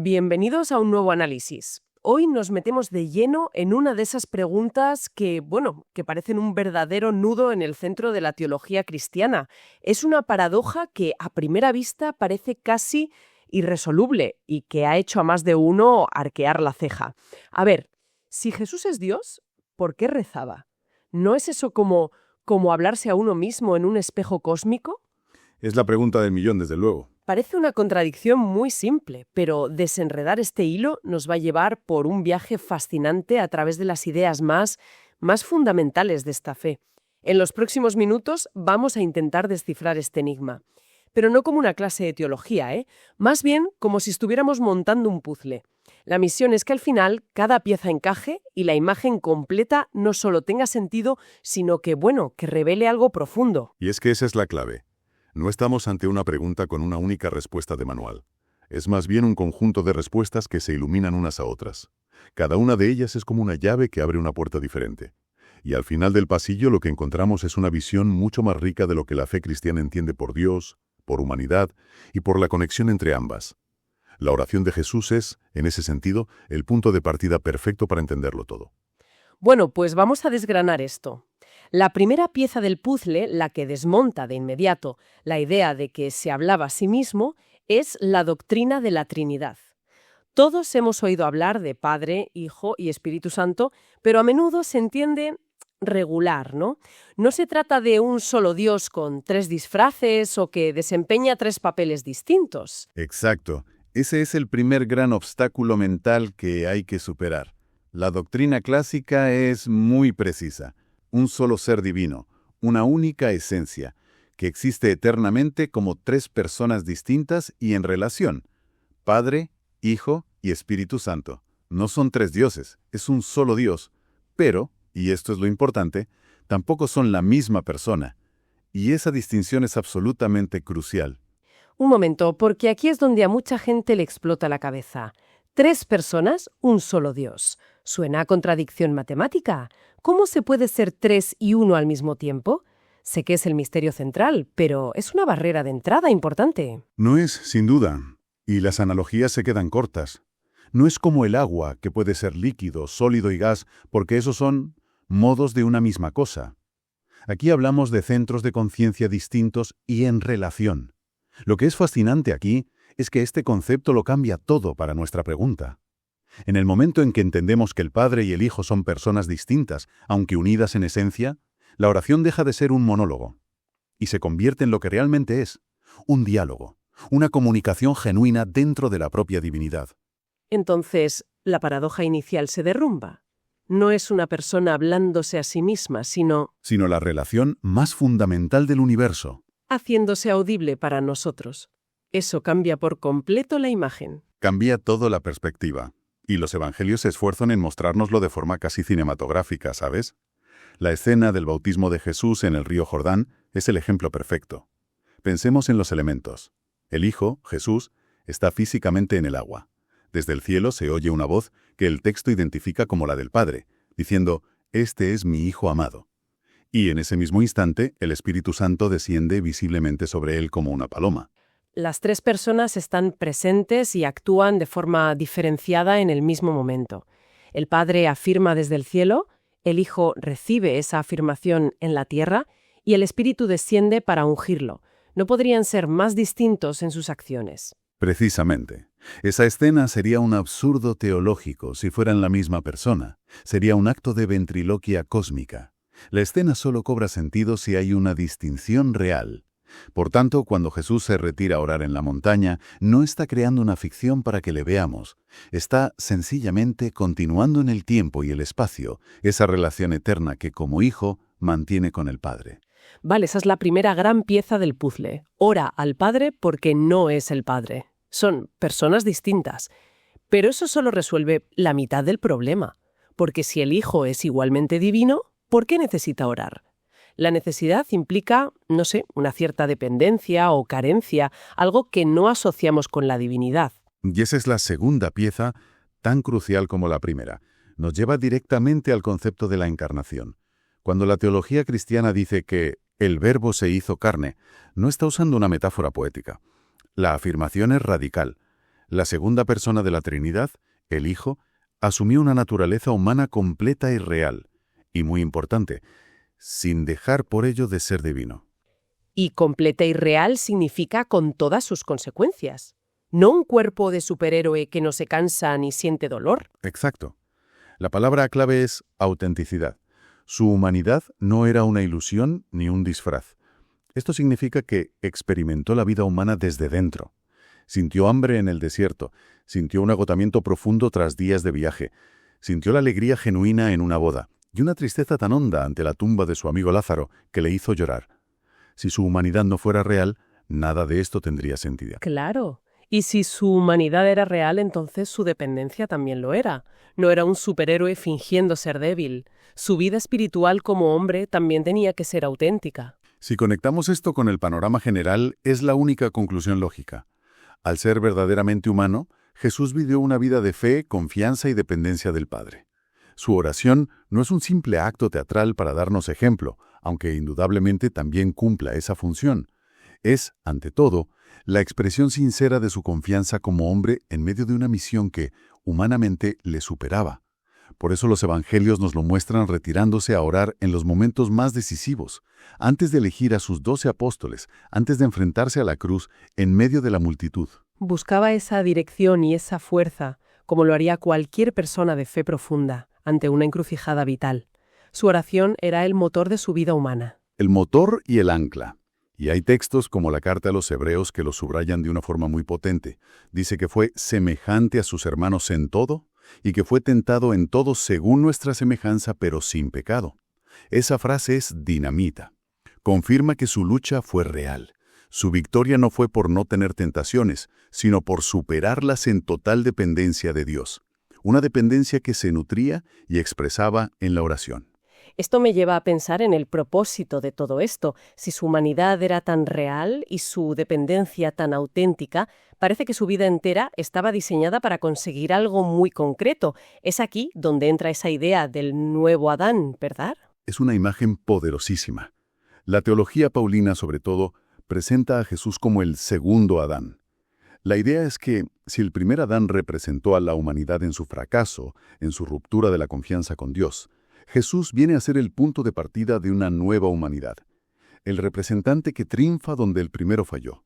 Bienvenidos a un nuevo análisis. Hoy nos metemos de lleno en una de esas preguntas que parecen un verdadero nudo en el centro de la teología cristiana. Es una paradoja que a primera vista parece casi irresoluble y que ha hecho a más de uno arquear la ceja. A ver, si Jesús es Dios, ¿por qué rezaba? ¿No es eso como hablarse a uno mismo en un espejo cósmico? Es la pregunta del millón, desde luego. Parece una contradicción muy simple, pero desenredar este hilo nos va a llevar por un viaje fascinante a través de las ideas más fundamentales de esta fe. En los próximos minutos vamos a intentar descifrar este enigma, pero no como una clase de teología, más bien como si estuviéramos montando un puzzle. La misión es que al final cada pieza encaje y la imagen completa no solo tenga sentido, sino que revele algo profundo. Y es que esa es la clave. No estamos ante una pregunta con una única respuesta de manual. Es más bien un conjunto de respuestas que se iluminan unas a otras. Cada una de ellas es como una llave que abre una puerta diferente. Y al final del pasillo lo que encontramos es una visión mucho más rica de lo que la fe cristiana entiende por Dios, por humanidad y por la conexión entre ambas. La oración de Jesús es, en ese sentido, el punto de partida perfecto para entenderlo todo. Bueno, pues vamos a desgranar esto. La primera pieza del puzzle, la que desmonta de inmediato la idea de que se hablaba a sí mismo, es la doctrina de la Trinidad. Todos hemos oído hablar de Padre, Hijo y Espíritu Santo, pero a menudo se entiende regular, ¿no? No se trata de un solo Dios con 3 disfraces o que desempeña 3 papeles distintos. Exacto. Ese es el primer gran obstáculo mental que hay que superar. La doctrina clásica es muy precisa. Un solo ser divino, una única esencia, que existe eternamente como 3 personas distintas y en relación. Padre, Hijo y Espíritu Santo. No son 3 dioses, es un solo Dios. Pero, y esto es lo importante, tampoco son la misma persona. Y esa distinción es absolutamente crucial. Un momento, porque aquí es donde a mucha gente le explota la cabeza. 3 personas, un solo Dios. ¿Suena a contradicción matemática? ¿Cómo se puede ser 3 y 1 al mismo tiempo? Sé que es el misterio central, pero es una barrera de entrada importante. No es, sin duda, y las analogías se quedan cortas. No es como el agua, que puede ser líquido, sólido y gas, porque esos son modos de una misma cosa. Aquí hablamos de centros de conciencia distintos y en relación. Lo que es fascinante aquí es que este concepto lo cambia todo para nuestra pregunta. En el momento en que entendemos que el Padre y el Hijo son personas distintas, aunque unidas en esencia, la oración deja de ser un monólogo y se convierte en lo que realmente es, un diálogo, una comunicación genuina dentro de la propia divinidad. Entonces, la paradoja inicial se derrumba. No es una persona hablándose a sí misma, sino la relación más fundamental del universo. Haciéndose audible para nosotros. Eso cambia por completo la imagen. Cambia todo la perspectiva. Y los evangelios se esfuerzan en mostrárnoslo de forma casi cinematográfica, ¿sabes? La escena del bautismo de Jesús en el río Jordán es el ejemplo perfecto. Pensemos en los elementos. El Hijo, Jesús, está físicamente en el agua. Desde el cielo se oye una voz que el texto identifica como la del Padre, diciendo, «Este es mi Hijo amado». Y en ese mismo instante, el Espíritu Santo desciende visiblemente sobre él como una paloma. Las 3 personas están presentes y actúan de forma diferenciada en el mismo momento. El Padre afirma desde el cielo, el Hijo recibe esa afirmación en la tierra y el Espíritu desciende para ungirlo. No podrían ser más distintos en sus acciones. Precisamente. Esa escena sería un absurdo teológico si fueran la misma persona. Sería un acto de ventriloquia cósmica. La escena solo cobra sentido si hay una distinción real. Por tanto, cuando Jesús se retira a orar en la montaña, no está creando una ficción para que le veamos. Está sencillamente continuando en el tiempo y el espacio esa relación eterna que, como hijo, mantiene con el Padre. Vale, esa es la primera gran pieza del puzzle. Ora al Padre porque no es el Padre. Son personas distintas. Pero eso solo resuelve la mitad del problema. Porque si el Hijo es igualmente divino, ¿por qué necesita orar? La necesidad implica, una cierta dependencia o carencia, algo que no asociamos con la divinidad. Y esa es la segunda pieza, tan crucial como la primera. Nos lleva directamente al concepto de la encarnación. Cuando la teología cristiana dice que el Verbo se hizo carne, no está usando una metáfora poética. La afirmación es radical. La segunda persona de la Trinidad, el Hijo, asumió una naturaleza humana completa y real, y muy importante, sin dejar por ello de ser divino. Y completa y real significa con todas sus consecuencias. No un cuerpo de superhéroe que no se cansa ni siente dolor. Exacto. La palabra clave es autenticidad. Su humanidad no era una ilusión ni un disfraz. Esto significa que experimentó la vida humana desde dentro. Sintió hambre en el desierto, sintió un agotamiento profundo tras días de viaje, sintió la alegría genuina en una boda y una tristeza tan honda ante la tumba de su amigo Lázaro que le hizo llorar. Si su humanidad no fuera real, nada de esto tendría sentido. Claro. Y si su humanidad era real, entonces su dependencia también lo era. No era un superhéroe fingiendo ser débil. Su vida espiritual como hombre también tenía que ser auténtica. Si conectamos esto con el panorama general, es la única conclusión lógica. Al ser verdaderamente humano, Jesús vivió una vida de fe, confianza y dependencia del Padre. Su oración no es un simple acto teatral para darnos ejemplo, aunque indudablemente también cumpla esa función. Es, ante todo, la expresión sincera de su confianza como hombre en medio de una misión que, humanamente, le superaba. Por eso los evangelios nos lo muestran retirándose a orar en los momentos más decisivos, antes de elegir a sus 12 apóstoles, antes de enfrentarse a la cruz en medio de la multitud. Buscaba esa dirección y esa fuerza, como lo haría cualquier persona de fe profunda, ante una encrucijada vital. Su oración era el motor de su vida humana. El motor y el ancla. Y hay textos como la carta a los Hebreos que lo subrayan de una forma muy potente. Dice que fue semejante a sus hermanos en todo y que fue tentado en todo según nuestra semejanza, pero sin pecado. Esa frase es dinamita. Confirma que su lucha fue real. Su victoria no fue por no tener tentaciones, sino por superarlas en total dependencia de Dios. Una dependencia que se nutría y expresaba en la oración. Esto me lleva a pensar en el propósito de todo esto. Si su humanidad era tan real y su dependencia tan auténtica, parece que su vida entera estaba diseñada para conseguir algo muy concreto. Es aquí donde entra esa idea del nuevo Adán, ¿verdad? Es una imagen poderosísima. La teología paulina, sobre todo, presenta a Jesús como el segundo Adán. La idea es que, si el primer Adán representó a la humanidad en su fracaso, en su ruptura de la confianza con Dios, Jesús viene a ser el punto de partida de una nueva humanidad, el representante que triunfa donde el primero falló.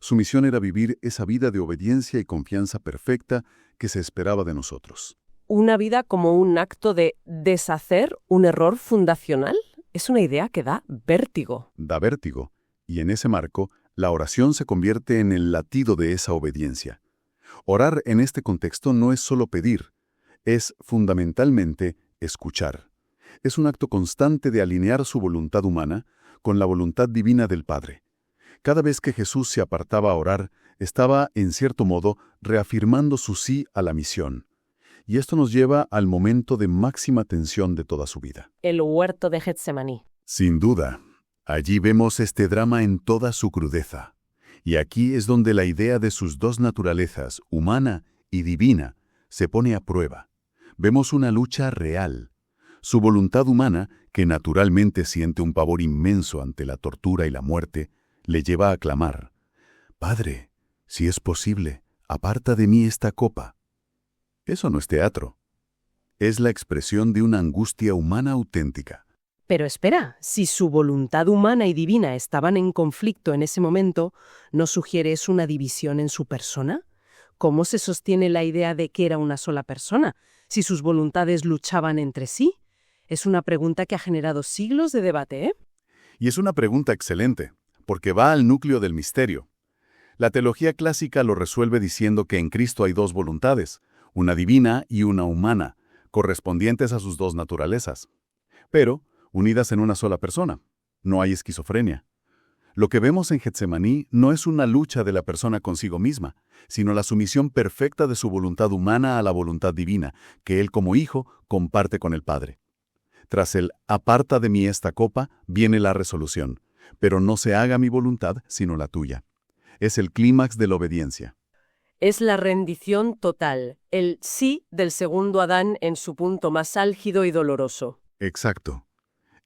Su misión era vivir esa vida de obediencia y confianza perfecta que se esperaba de nosotros. ¿Una vida como un acto de deshacer un error fundacional? Es una idea que da vértigo. Da vértigo, y en ese marco, la oración se convierte en el latido de esa obediencia. Orar en este contexto no es solo pedir, es fundamentalmente escuchar. Es un acto constante de alinear su voluntad humana con la voluntad divina del Padre. Cada vez que Jesús se apartaba a orar, estaba, en cierto modo, reafirmando su sí a la misión. Y esto nos lleva al momento de máxima tensión de toda su vida. El huerto de Getsemaní. Sin duda, allí vemos este drama en toda su crudeza. Y aquí es donde la idea de sus dos naturalezas, humana y divina, se pone a prueba. Vemos una lucha real. Su voluntad humana, que naturalmente siente un pavor inmenso ante la tortura y la muerte, le lleva a clamar: «Padre, si es posible, aparta de mí esta copa». Eso no es teatro. Es la expresión de una angustia humana auténtica. Pero espera, si su voluntad humana y divina estaban en conflicto en ese momento, ¿no sugiere eso una división en su persona? ¿Cómo se sostiene la idea de que era una sola persona, si sus voluntades luchaban entre sí? Es una pregunta que ha generado siglos de debate, ¿eh? Y es una pregunta excelente, porque va al núcleo del misterio. La teología clásica lo resuelve diciendo que en Cristo hay dos voluntades, una divina y una humana, correspondientes a sus dos naturalezas, pero unidas en una sola persona. No hay esquizofrenia. Lo que vemos en Getsemaní no es una lucha de la persona consigo misma, sino la sumisión perfecta de su voluntad humana a la voluntad divina, que él como hijo comparte con el Padre. Tras el «aparta de mí esta copa» viene la resolución, pero no se haga mi voluntad sino la tuya. Es el clímax de la obediencia. Es la rendición total, el sí del segundo Adán en su punto más álgido y doloroso. Exacto.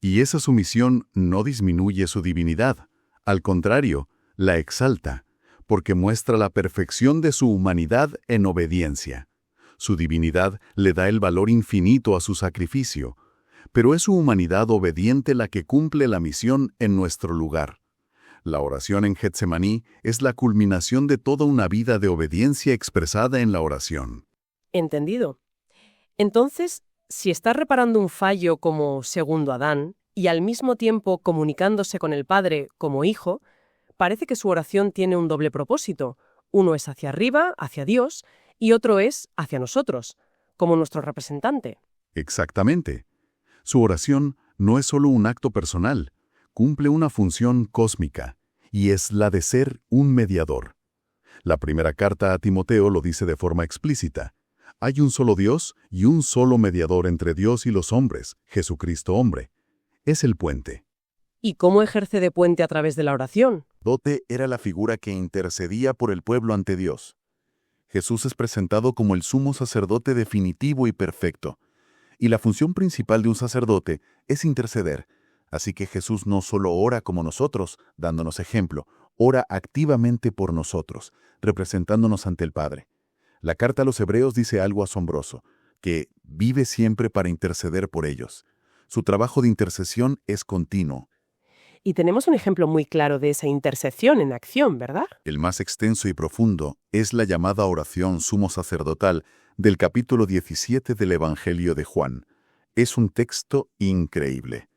Y esa sumisión no disminuye su divinidad. Al contrario, la exalta, porque muestra la perfección de su humanidad en obediencia. Su divinidad le da el valor infinito a su sacrificio, pero es su humanidad obediente la que cumple la misión en nuestro lugar. La oración en Getsemaní es la culminación de toda una vida de obediencia expresada en la oración. Entendido. Entonces, si está reparando un fallo como segundo Adán y al mismo tiempo comunicándose con el Padre como hijo, parece que su oración tiene un doble propósito. Uno es hacia arriba, hacia Dios, y otro es hacia nosotros, como nuestro representante. Exactamente. Su oración no es solo un acto personal, cumple una función cósmica, y es la de ser un mediador. La primera carta a Timoteo lo dice de forma explícita. Hay un solo Dios y un solo mediador entre Dios y los hombres, Jesucristo hombre. Es el puente. ¿Y cómo ejerce de puente a través de la oración? Dote era la figura que intercedía por el pueblo ante Dios. Jesús es presentado como el sumo sacerdote definitivo y perfecto. Y la función principal de un sacerdote es interceder. Así que Jesús no solo ora como nosotros, dándonos ejemplo, ora activamente por nosotros, representándonos ante el Padre. La carta a los Hebreos dice algo asombroso, que vive siempre para interceder por ellos. Su trabajo de intercesión es continuo. Y tenemos un ejemplo muy claro de esa intercesión en acción, ¿verdad? El más extenso y profundo es la llamada oración sumo sacerdotal del capítulo 17 del Evangelio de Juan. Es un texto increíble.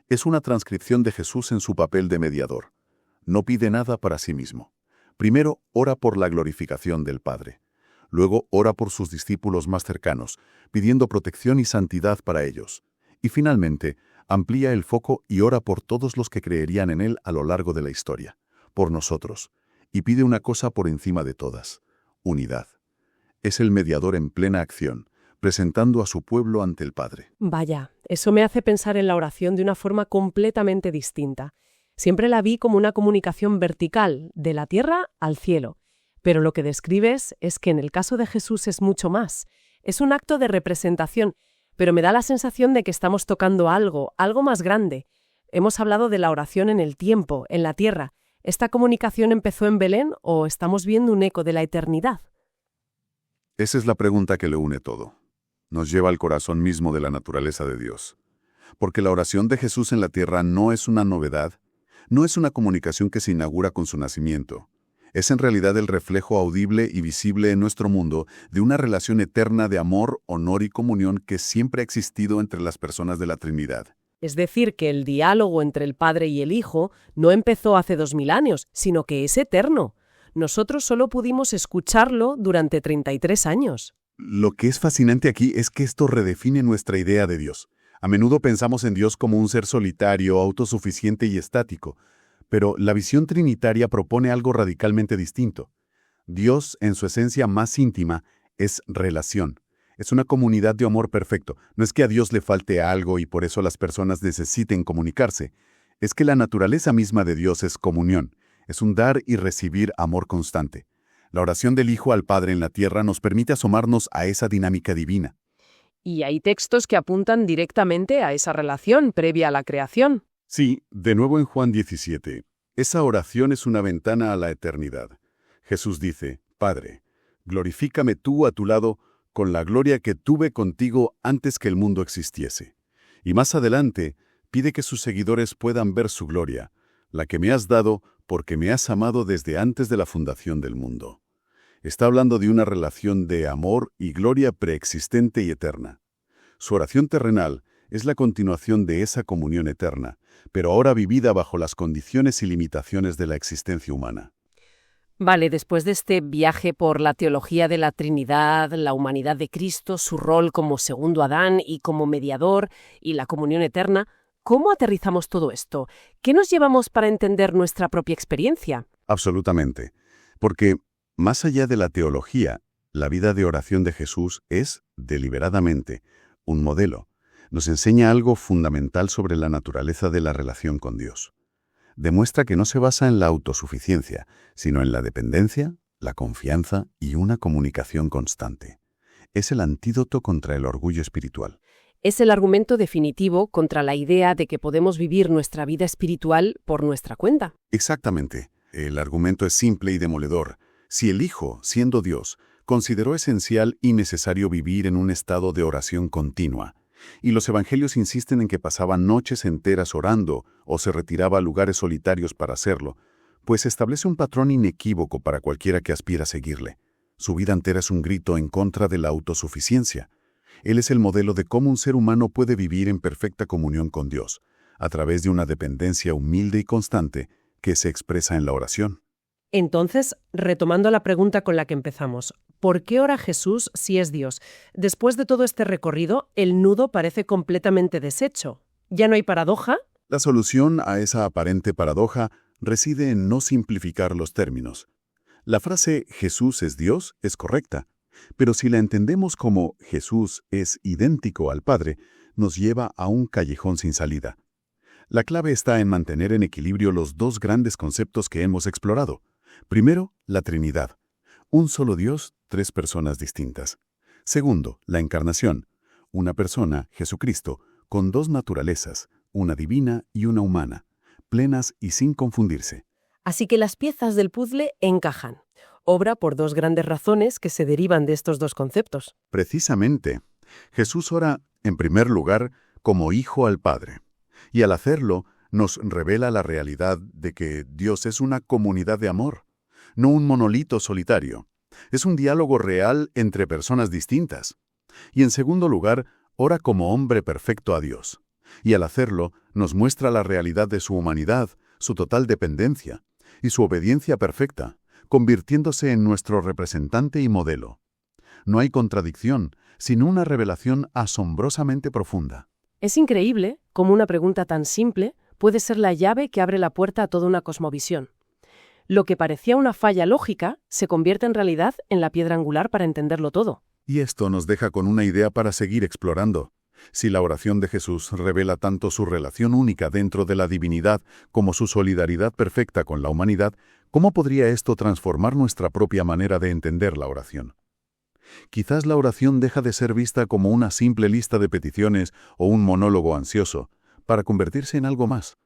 Es una transcripción de Jesús en su papel de mediador. No pide nada para sí mismo. Primero, ora por la glorificación del Padre. Luego, ora por sus discípulos más cercanos, pidiendo protección y santidad para ellos. Y finalmente, amplía el foco y ora por todos los que creerían en Él a lo largo de la historia, por nosotros, y pide una cosa por encima de todas: unidad. Es el mediador en plena acción, presentando a su pueblo ante el Padre. Vaya, eso me hace pensar en la oración de una forma completamente distinta. Siempre la vi como una comunicación vertical, de la tierra al cielo. Pero lo que describes es que en el caso de Jesús es mucho más. Es un acto de representación, pero me da la sensación de que estamos tocando algo más grande. Hemos hablado de la oración en el tiempo, en la tierra. ¿Esta comunicación empezó en Belén o estamos viendo un eco de la eternidad? Esa es la pregunta que lo une todo. Nos lleva al corazón mismo de la naturaleza de Dios. Porque la oración de Jesús en la tierra no es una novedad, no es una comunicación que se inaugura con su nacimiento. Es en realidad el reflejo audible y visible en nuestro mundo de una relación eterna de amor, honor y comunión que siempre ha existido entre las personas de la Trinidad. Es decir, que el diálogo entre el Padre y el Hijo no empezó hace 2000 años, sino que es eterno. Nosotros solo pudimos escucharlo durante 33 años. Lo que es fascinante aquí es que esto redefine nuestra idea de Dios. A menudo pensamos en Dios como un ser solitario, autosuficiente y estático. Pero la visión trinitaria propone algo radicalmente distinto. Dios, en su esencia más íntima, es relación. Es una comunidad de amor perfecto. No es que a Dios le falte algo y por eso las personas necesiten comunicarse. Es que la naturaleza misma de Dios es comunión. Es un dar y recibir amor constante. La oración del Hijo al Padre en la tierra nos permite asomarnos a esa dinámica divina. Y hay textos que apuntan directamente a esa relación previa a la creación. Sí, de nuevo en Juan 17. Esa oración es una ventana a la eternidad. Jesús dice: Padre, glorifícame tú a tu lado con la gloria que tuve contigo antes que el mundo existiese. Y más adelante, pide que sus seguidores puedan ver su gloria, la que me has dado porque me has amado desde antes de la fundación del mundo. Está hablando de una relación de amor y gloria preexistente y eterna. Su oración terrenal es la continuación de esa comunión eterna, pero ahora vivida bajo las condiciones y limitaciones de la existencia humana. Vale, después de este viaje por la teología de la Trinidad, la humanidad de Cristo, su rol como segundo Adán y como mediador y la comunión eterna, ¿cómo aterrizamos todo esto? ¿Qué nos llevamos para entender nuestra propia experiencia? Absolutamente. Porque, más allá de la teología, la vida de oración de Jesús es, deliberadamente, un modelo. Nos enseña algo fundamental sobre la naturaleza de la relación con Dios. Demuestra que no se basa en la autosuficiencia, sino en la dependencia, la confianza y una comunicación constante. Es el antídoto contra el orgullo espiritual. Es el argumento definitivo contra la idea de que podemos vivir nuestra vida espiritual por nuestra cuenta. Exactamente. El argumento es simple y demoledor. Si el Hijo, siendo Dios, consideró esencial y necesario vivir en un estado de oración continua, y los evangelios insisten en que pasaba noches enteras orando o se retiraba a lugares solitarios para hacerlo, pues establece un patrón inequívoco para cualquiera que aspira a seguirle. Su vida entera es un grito en contra de la autosuficiencia. Él es el modelo de cómo un ser humano puede vivir en perfecta comunión con Dios, a través de una dependencia humilde y constante que se expresa en la oración. Entonces, retomando la pregunta con la que empezamos, ¿por qué ora Jesús si es Dios? Después de todo este recorrido, el nudo parece completamente deshecho. ¿Ya no hay paradoja? La solución a esa aparente paradoja reside en no simplificar los términos. La frase Jesús es Dios es correcta, pero si la entendemos como Jesús es idéntico al Padre, nos lleva a un callejón sin salida. La clave está en mantener en equilibrio los dos grandes conceptos que hemos explorado. Primero, la Trinidad. Un solo Dios, tres personas distintas. Segundo, la Encarnación. Una persona, Jesucristo, con dos naturalezas, una divina y una humana, plenas y sin confundirse. Así que las piezas del puzzle encajan. Obra por dos grandes razones que se derivan de estos dos conceptos. Precisamente, Jesús ora, en primer lugar, como Hijo al Padre. Y al hacerlo, nos revela la realidad de que Dios es una comunidad de amor, no un monolito solitario. Es un diálogo real entre personas distintas. Y en segundo lugar, ora como hombre perfecto a Dios. Y al hacerlo, nos muestra la realidad de su humanidad, su total dependencia y su obediencia perfecta, convirtiéndose en nuestro representante y modelo. No hay contradicción, sino una revelación asombrosamente profunda. Es increíble cómo una pregunta tan simple puede ser la llave que abre la puerta a toda una cosmovisión. Lo que parecía una falla lógica se convierte en realidad en la piedra angular para entenderlo todo. Y esto nos deja con una idea para seguir explorando. Si la oración de Jesús revela tanto su relación única dentro de la divinidad como su solidaridad perfecta con la humanidad, ¿cómo podría esto transformar nuestra propia manera de entender la oración? Quizás la oración deja de ser vista como una simple lista de peticiones o un monólogo ansioso, para convertirse en algo más,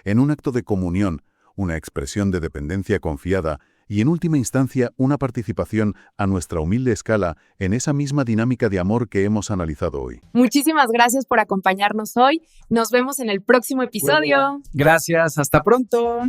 en un acto de comunión, una expresión de dependencia confiada y, en última instancia, una participación a nuestra humilde escala en esa misma dinámica de amor que hemos analizado hoy. Muchísimas gracias por acompañarnos hoy. Nos vemos en el próximo episodio. Gracias, hasta pronto.